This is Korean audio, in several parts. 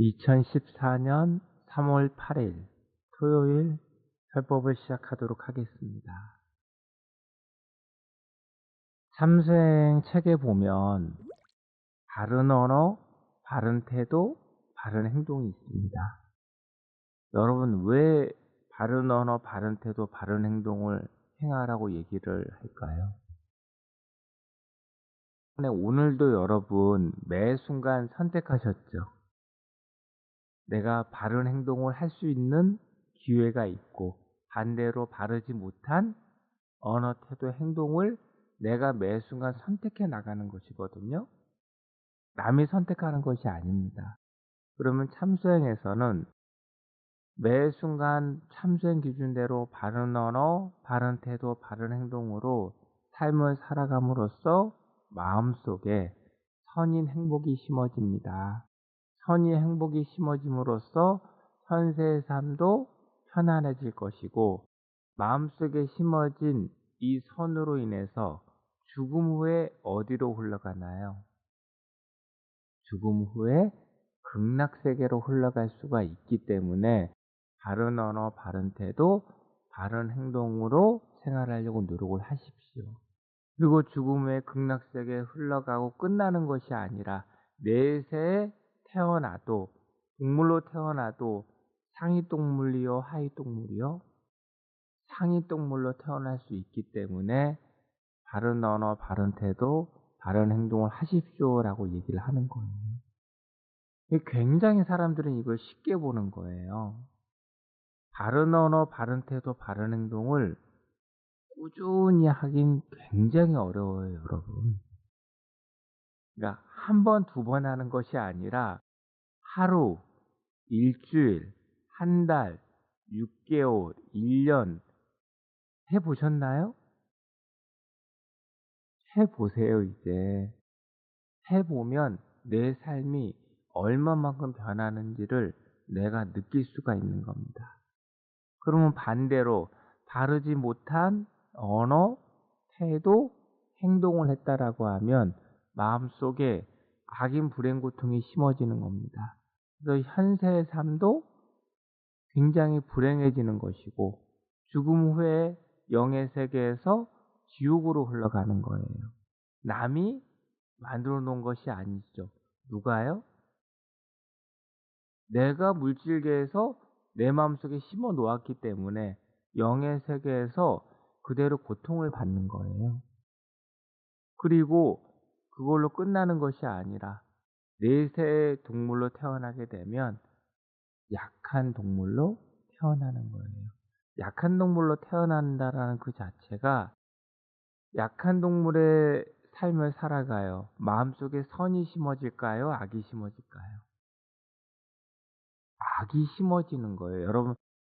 2014년 3월 8일 토요일 설법을 시작하도록 하겠습니다. 참수행 책에 보면 바른 언어, 바른 태도, 바른 행동이 있습니다. 여러분, 왜 바른 언어, 바른 태도, 바른 행동을 행하라고 얘기를 할까요? 오늘도 여러분 매 순간 선택하셨죠? 내가 바른 행동을 할 수 있는 기회가 있고, 반대로 바르지 못한 언어, 태도, 행동을 내가 매 순간 선택해 나가는 것이거든요. 남이 선택하는 것이 아닙니다. 그러면 참수행에서는 매 순간 참수행 기준대로 바른 언어, 바른 태도, 바른 행동으로 삶을 살아감으로써 마음속에 선인 행복이 심어집니다. 선의 행복이 심어짐으로써 현세의 삶도 편안해질 것이고, 마음속에 심어진 이 선으로 인해서 죽음 후에 어디로 흘러가나요? 죽음 후에 극락세계로 흘러갈 수가 있기 때문에 바른 언어, 바른 태도, 바른 행동으로 생활하려고 노력을 하십시오. 그리고 죽음 후에 극락세계에 흘러가고 끝나는 것이 아니라 내세에 태어나도, 동물로 태어나도 상위 동물이요, 하위 동물이요? 상위 동물로 태어날 수 있기 때문에 바른 언어, 바른 태도, 바른 행동을 하십시오라고 얘기를 하는 거예요. 굉장히 사람들은 이걸 쉽게 보는 거예요. 바른 언어, 바른 태도, 바른 행동을 꾸준히 하긴 굉장히 어려워요, 여러분. 그러니까 한 번, 두 번 하는 것이 아니라 하루, 일주일, 한 달, 6개월, 1년 해보셨나요? 해보세요, 이제. 해보면 내 삶이 얼마만큼 변하는지를 내가 느낄 수가 있는 겁니다. 그러면 반대로 바르지 못한 언어, 태도, 행동을 했다라고 하면 마음속에 악인 불행 고통이 심어지는 겁니다. 그래서 현세의 삶도 굉장히 불행해지는 것이고, 죽음 후에 영의 세계에서 지옥으로 흘러가는 거예요. 남이 만들어 놓은 것이 아니죠. 누가요? 내가 물질계에서 내 마음속에 심어 놓았기 때문에 영의 세계에서 그대로 고통을 받는 거예요. 그리고 그걸로 끝나는 것이 아니라 내세의 동물로 태어나게 되면 약한 동물로 태어나는 거예요. 약한 동물로 태어난다라는 그 자체가, 약한 동물의 삶을 살아가요. 마음속에 선이 심어질까요? 악이 심어질까요? 악이 심어지는 거예요. 여러분,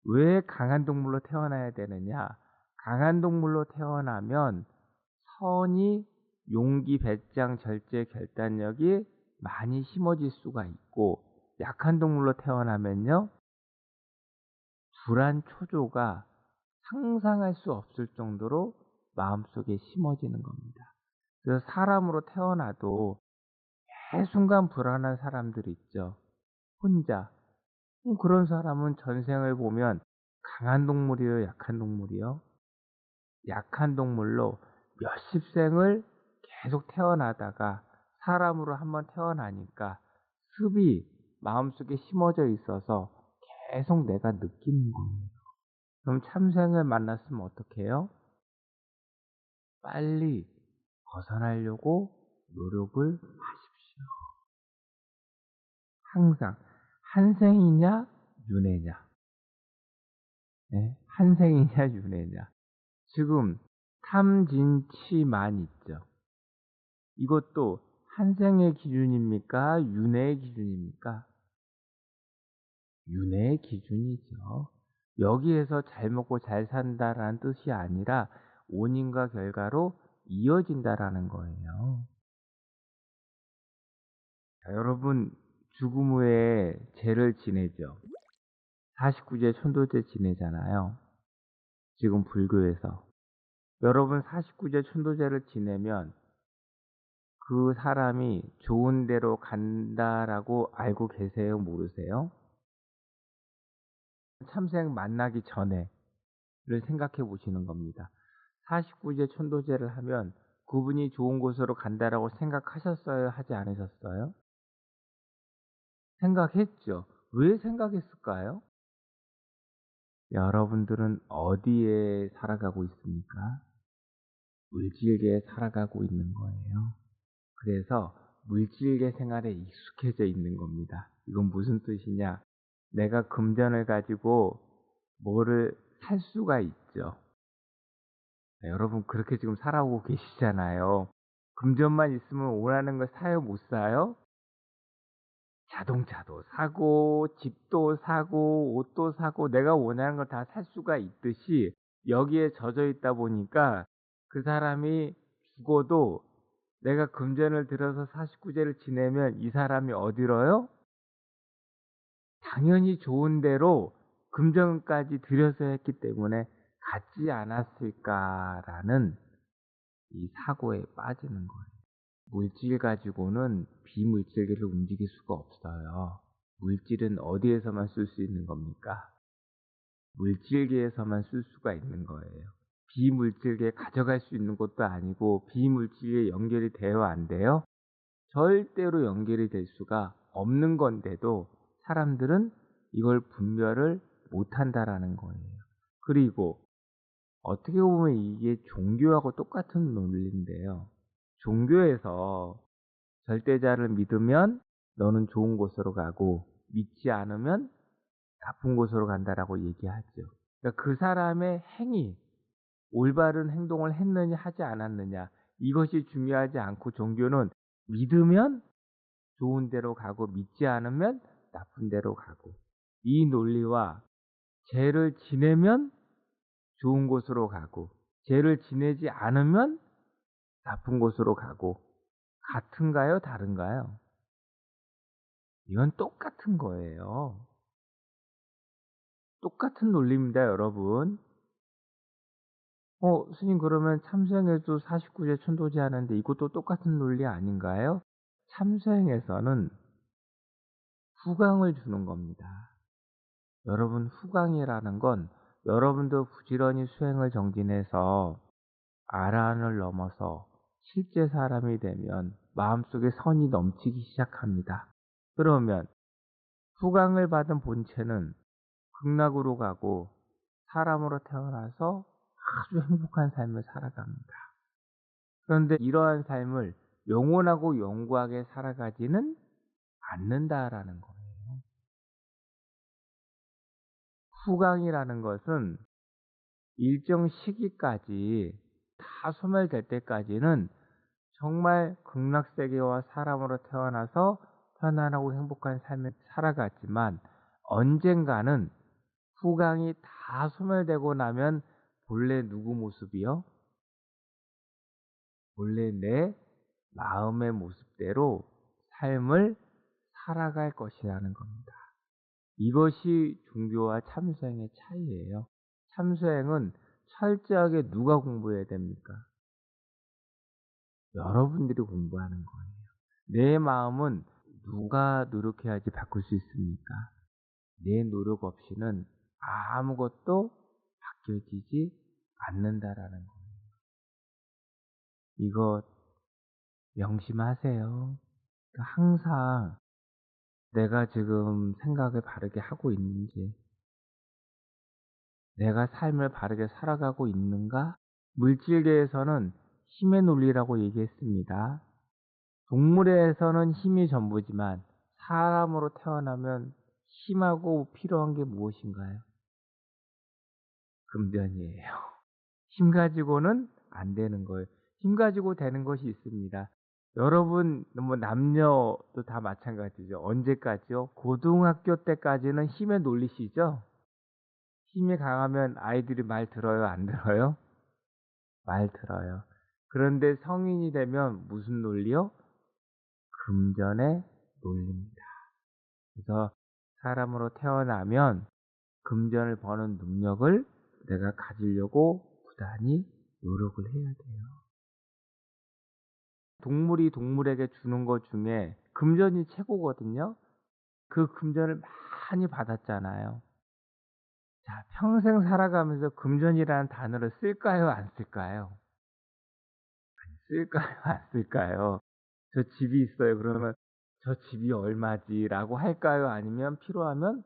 왜 강한 동물로 태어나야 되느냐? 강한 동물로 태어나면 선이, 용기, 배짱, 절제, 결단력이 많이 심어질 수가 있고, 약한 동물로 태어나면요, 불안, 초조가 상상할 수 없을 정도로 마음속에 심어지는 겁니다. 그래서 사람으로 태어나도 매 순간 불안한 사람들이 있죠. 혼자. 그런 사람은 전생을 보면 강한 동물이요, 약한 동물이요? 약한 동물로 몇십 생을 계속 태어나다가 사람으로 한번 태어나니까 습이 마음속에 심어져 있어서 계속 내가 느끼는 거예요. 그럼 참생을 만났으면 어떻게 해요? 빨리 벗어나려고 노력을 하십시오. 항상 한생이냐 윤회냐, 네? 한생이냐 윤회냐. 지금 탐진치만 있죠. 이것도 한생의 기준입니까? 윤회의 기준입니까? 윤회의 기준이죠. 여기에서 잘 먹고 잘 산다라는 뜻이 아니라 원인과 결과로 이어진다라는 거예요. 자, 여러분, 죽음 후에 제를 지내죠. 49제 천도제 지내잖아요. 지금 불교에서. 여러분, 49제 천도제를 지내면 그 사람이 좋은 데로 간다라고 알고 계세요? 모르세요? 참생 만나기 전에를 생각해 보시는 겁니다. 49제 천도제를 하면 그분이 좋은 곳으로 간다라고 생각하셨어요? 하지 않으셨어요? 생각했죠. 왜 생각했을까요? 여러분들은 어디에 살아가고 있습니까? 물질계에 살아가고 있는 거예요. 그래서 물질계 생활에 익숙해져 있는 겁니다. 이건 무슨 뜻이냐? 내가 금전을 가지고 뭐를 살 수가 있죠. 여러분 그렇게 지금 살아오고 계시잖아요. 금전만 있으면 원하는 걸 사요, 못 사요? 자동차도 사고 집도 사고 옷도 사고 내가 원하는 걸 다 살 수가 있듯이 여기에 젖어 있다 보니까 그 사람이 죽어도 내가 금전을 들여서 49제를 지내면 이 사람이 어디로요? 당연히 좋은 데로 금전까지 들여서 했기 때문에 갔지 않았을까라는 이 사고에 빠지는 거예요. 물질 가지고는 비물질계를 움직일 수가 없어요. 물질은 어디에서만 쓸 수 있는 겁니까? 물질계에서만 쓸 수가 있는 거예요. 비물질계 가져갈 수 있는 것도 아니고 비물질계 연결이 돼요, 안 돼요? 절대로 연결이 될 수가 없는 건데도 사람들은 이걸 분별을 못한다라는 거예요. 그리고 어떻게 보면 이게 종교하고 똑같은 논리인데요. 종교에서 절대자를 믿으면 너는 좋은 곳으로 가고 믿지 않으면 나쁜 곳으로 간다라고 얘기하죠. 그러니까 그 사람의 행위, 올바른 행동을 했느냐 하지 않았느냐 이것이 중요하지 않고 종교는 믿으면 좋은 데로 가고 믿지 않으면 나쁜 데로 가고 이 논리와 죄를 지내면 좋은 곳으로 가고 죄를 지내지 않으면 나쁜 곳으로 가고 같은가요? 다른가요? 이건 똑같은 거예요. 똑같은 논리입니다, 여러분. 스님 그러면 참수행에도 49제 천도제 하는데 이것도 똑같은 논리 아닌가요? 참수행에서는 후광을 주는 겁니다. 여러분 후광이라는 건 여러분도 부지런히 수행을 정진해서 아라한을 넘어서 실제 사람이 되면 마음속에 선이 넘치기 시작합니다. 그러면 후광을 받은 본체는 극락으로 가고 사람으로 태어나서 아주 행복한 삶을 살아갑니다. 그런데 이러한 삶을 영원하고 영구하게 살아가지는 않는다라는 거예요. 후광이라는 것은 일정 시기까지 다 소멸될 때까지는 정말 극락세계와 사람으로 태어나서 편안하고 행복한 삶을 살아갔지만 언젠가는 후광이 다 소멸되고 나면 본래 누구 모습이요? 본래 내 마음의 모습대로 삶을 살아갈 것이라는 겁니다. 이것이 종교와 참수행의 차이예요. 참수행은 철저하게 누가 공부해야 됩니까? 여러분들이 공부하는 거예요. 내 마음은 누가 노력해야지 바꿀 수 있습니까? 내 노력 없이는 아무것도 바뀌어지지 않는다라는 거예요. 이거 명심하세요. 항상 내가 지금 생각을 바르게 하고 있는지, 내가 삶을 바르게 살아가고 있는가? 물질계에서는 힘의 논리라고 얘기했습니다. 동물에서는 힘이 전부지만 사람으로 태어나면 힘하고 필요한 게 무엇인가요? 금전이에요. 힘 가지고는 안 되는 거예요. 힘 가지고 되는 것이 있습니다. 여러분 뭐 남녀도 다 마찬가지죠. 언제까지요? 고등학교 때까지는 힘에 놀리시죠? 힘이 강하면 아이들이 말 들어요, 안 들어요? 말 들어요. 그런데 성인이 되면 무슨 논리요? 금전의 논리입니다. 그래서 사람으로 태어나면 금전을 버는 능력을 내가 가지려고 부단히 노력을 해야 돼요. 동물이 동물에게 주는 것 중에 금전이 최고거든요. 그 금전을 많이 받았잖아요. 자, 평생 살아가면서 금전이라는 단어를 쓸까요? 안 쓸까요? 쓸까요? 안 쓸까요? "저 집이 있어요." 그러면 "저 집이 얼마지?"라고 할까요? 아니면 필요하면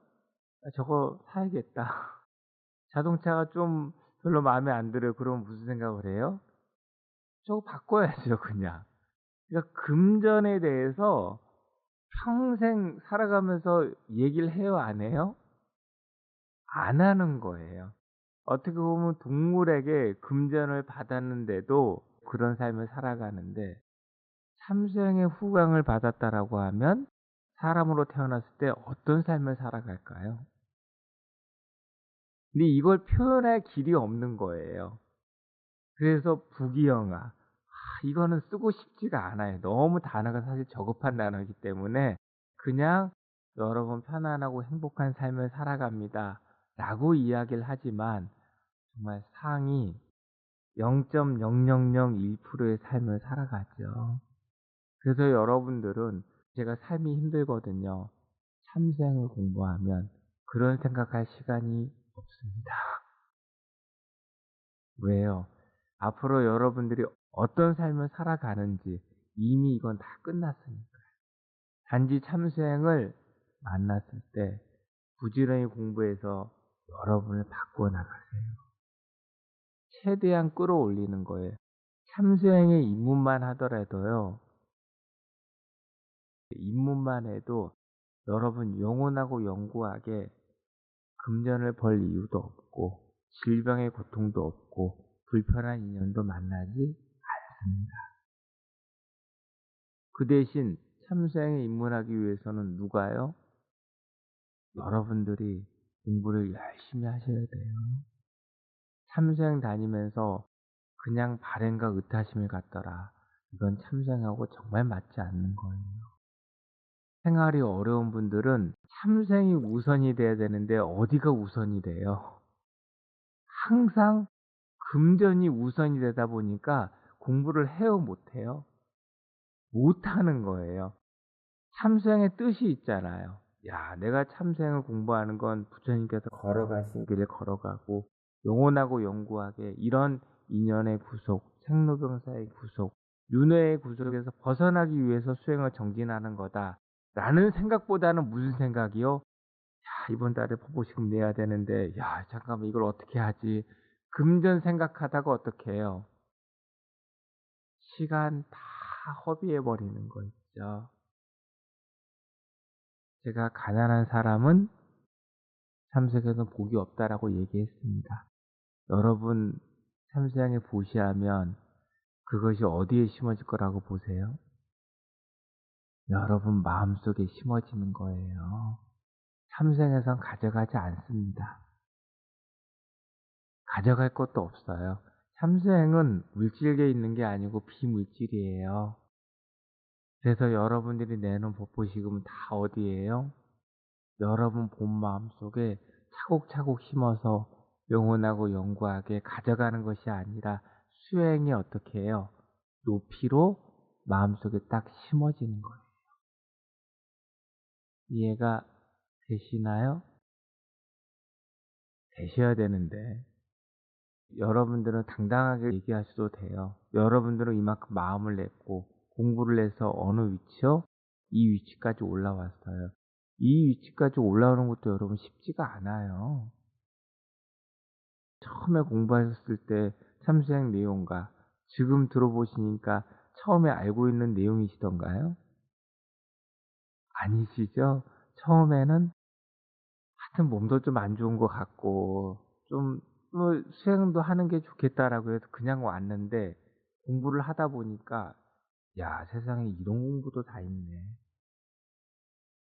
'아 저거 사야겠다.' 자동차가 좀 별로 마음에 안 들어요. 그러면 무슨 생각을 해요? 저거 바꿔야죠 그냥. 그러니까 금전에 대해서 평생 살아가면서 얘기를 해요, 안 해요? 안 하는 거예요. 어떻게 보면 동물에게 금전을 받았는데도 그런 삶을 살아가는데 참수행의 후광을 받았다라고 하면 사람으로 태어났을 때 어떤 삶을 살아갈까요? 근데 이걸 표현할 길이 없는 거예요. 그래서 부귀영화. 이거는 쓰고 싶지가 않아요. 너무 단어가 사실 저급한 단어이기 때문에 그냥 "여러분 편안하고 행복한 삶을 살아갑니다." 라고 이야기를 하지만 정말 상위 0.0001% 의 삶을 살아가죠. 그래서 여러분들은 제가 삶이 힘들거든요. 참생을 공부하면 그런 생각할 시간이 없습니다. 왜요? 앞으로 여러분들이 어떤 삶을 살아가는지 이미 이건 다 끝났으니까요. 단지 참수행을 만났을 때 부지런히 공부해서 여러분을 바꿔 나가세요. 최대한 끌어올리는 거예요. 참수행에 입문만 하더라도요. 입문만 해도 여러분 영원하고 영구하게 금전을 벌 이유도 없고 질병의 고통도 없고 불편한 인연도 만나지 않습니다. 그 대신 참수행에 입문하기 위해서는 누가요? 여러분들이 공부를 열심히 하셔야 돼요. 참수행 다니면서 그냥 발행과 의타심을 갖더라. 이건 참수행하고 정말 맞지 않는 거예요. 생활이 어려운 분들은 참생이 우선이 돼야 되는데 어디가 우선이 돼요? 항상 금전이 우선이 되다 보니까 공부를 해요, 못 해요? 못 하는 거예요. 참수행의 뜻이 있잖아요. 야, 내가 참수행을 공부하는 건 부처님께서 걸어가신 길을 걸어가고 영원하고 영구하게 이런 인연의 구속, 생로병사의 구속, 윤회의 구속에서 벗어나기 위해서 수행을 정진하는 거다라는 생각보다는 무슨 생각이요? 야, 이번 달에 보보시금 내야 되는데 야, 잠깐만 이걸 어떻게 하지? 금전 생각하다가 어떻게 해요? 시간 다 허비해 버리는 거 있죠. 제가 가난한 사람은 참석에서 복이 없다라고 얘기했습니다. 여러분 참수양에 보시하면 그것이 어디에 심어질 거라고 보세요? 여러분 마음속에 심어지는 거예요. 참생에선 가져가지 않습니다. 가져갈 것도 없어요. 참수행은 물질계에 있는 게 아니고 비물질이에요. 그래서 여러분들이 내놓은 법보시금은 다 어디예요? 여러분 본 마음속에 차곡차곡 심어서 영원하고 영구하게 가져가는 것이 아니라 수행이 어떻게 해요? 높이로 마음속에 딱 심어지는 거예요. 이해가 되시나요? 되셔야 되는데 여러분들은 당당하게 얘기하셔도 돼요. 여러분들은 이만큼 마음을 냈고 공부를 해서 어느 위치요? 이 위치까지 올라왔어요. 이 위치까지 올라오는 것도 여러분 쉽지가 않아요. 처음에 공부하셨을 때 참수행 내용과 지금 들어보시니까 처음에 알고 있는 내용이시던가요? 아니시죠? 처음에는 하여튼 몸도 좀 안 좋은 것 같고 좀 뭐 '수행도 하는 게 좋겠다.'라고 해서 그냥 왔는데 공부를 하다 보니까 '야, 세상에 이런 공부도 다 있네.'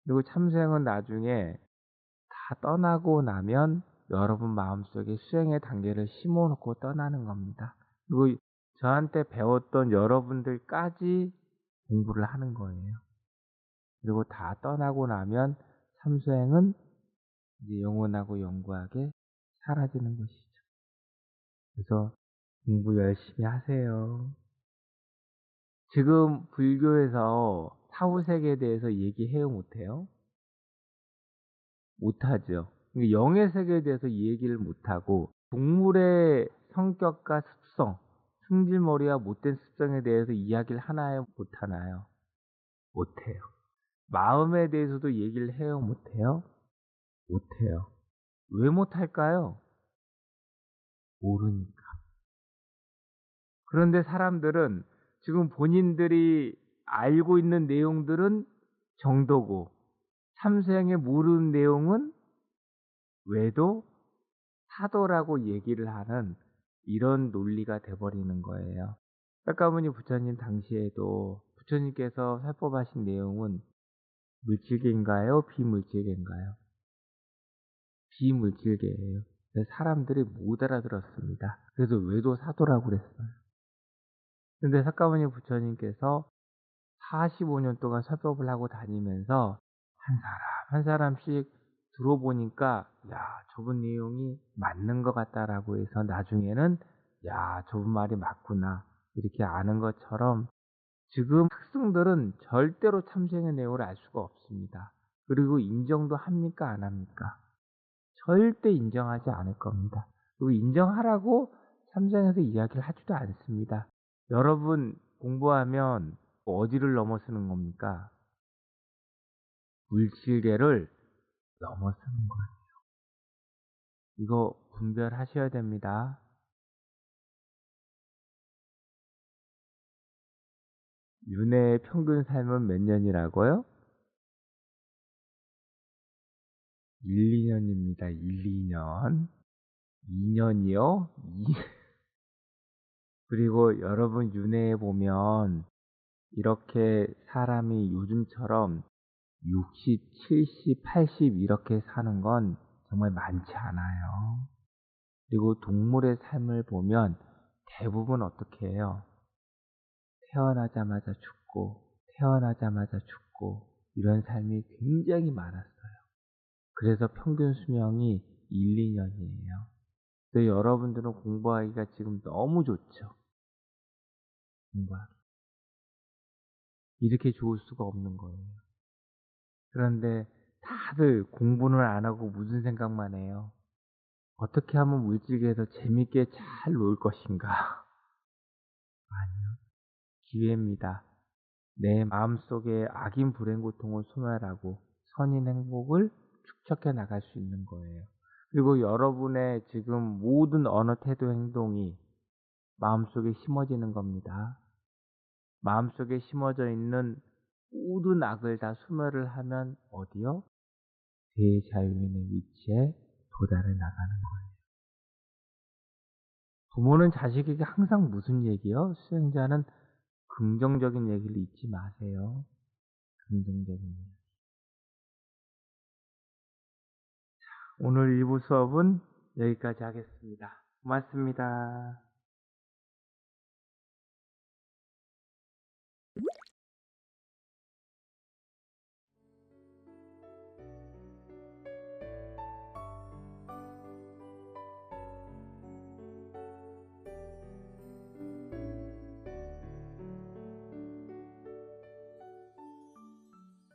그리고 참수행은 나중에 다 떠나고 나면 여러분 마음속에 수행의 단계를 심어 놓고 떠나는 겁니다. 그리고 저한테 배웠던 여러분들까지 공부를 하는 거예요. 그리고 다 떠나고 나면 참수행은 이제 영원하고 영구하게 사라지는 것이죠. 그래서 공부 열심히 하세요. 지금 불교에서 사후세계에 대해서 얘기해요, 못해요? 못하죠. 그러니까 영의 세계에 대해서 이 얘기를 못하고 동물의 성격과 습성, 승질머리와 못된 습성에 대해서 이야기를 하나요, 못하나요? 못해요. 마음에 대해서도 얘기를 해요, 못해요? 못해요. 왜 못할까요? 모르니까. 그런데 사람들은 지금 본인들이 알고 있는 내용들은 정도고 참생에 모르는 내용은 외도, 사도라고 얘기를 하는 이런 논리가 돼 버리는 거예요. 백가모니 부처님 당시에도 부처님께서 설법하신 내용은 물질계인가요? 비물질계인가요? 비물질계예요. 그래서 사람들이 못 알아들었습니다. 그래서 외도 사도라고 그랬어요. 근데 석가모니 부처님께서 45년 동안 설법을 하고 다니면서 한 사람 한 사람씩 들어보니까 '야 저분 내용이 맞는 것 같다.'라고 해서 나중에는 '야 저분 말이 맞구나.' 이렇게 아는 것처럼 지금 학생들은 절대로 참생의 내용을 알 수가 없습니다. 그리고 인정도 합니까 안 합니까? 절대 인정하지 않을 겁니다. 그리고 인정하라고 참생에서 이야기를 하지도 않습니다. 여러분 공부하면 어디를 넘어서는 겁니까? 물질계를 넘어서는 거예요. 이거 분별하셔야 됩니다. 윤회의 평균 삶은 몇 년이라고요? 1, 2년입니다. 1, 2년. 2년이요? 그리고 여러분 윤회에 보면 이렇게 사람이 요즘처럼 60, 70, 80 이렇게 사는 건 정말 많지 않아요. 그리고 동물의 삶을 보면 대부분 어떻게 해요? 태어나자마자 죽고, 태어나자마자 죽고, 이런 삶이 굉장히 많았어요. 그래서 평균 수명이 1, 2년이에요. 근데 여러분들은 공부하기가 지금 너무 좋죠. 공부하기. 이렇게 좋을 수가 없는 거예요. 그런데 다들 공부는 안 하고 무슨 생각만 해요? 어떻게 하면 물질계에서 재밌게 잘 놀 것인가? 아니요. 기회입니다. 내 마음속에 악인 불행 고통을 소멸하고 선인 행복을 축적해 나갈 수 있는 거예요. 그리고 여러분의 지금 모든 언어, 태도, 행동이 마음속에 심어지는 겁니다. 마음속에 심어져 있는 모든 악을 다 소멸을 하면 어디요? 대자유인의 위치에 도달해 나가는 거예요. 부모는 자식에게 항상 무슨 얘기요? 수행자는 긍정적인 얘기를 잊지 마세요. 긍정적인 얘기. 오늘 1부 수업은 여기까지 하겠습니다. 고맙습니다.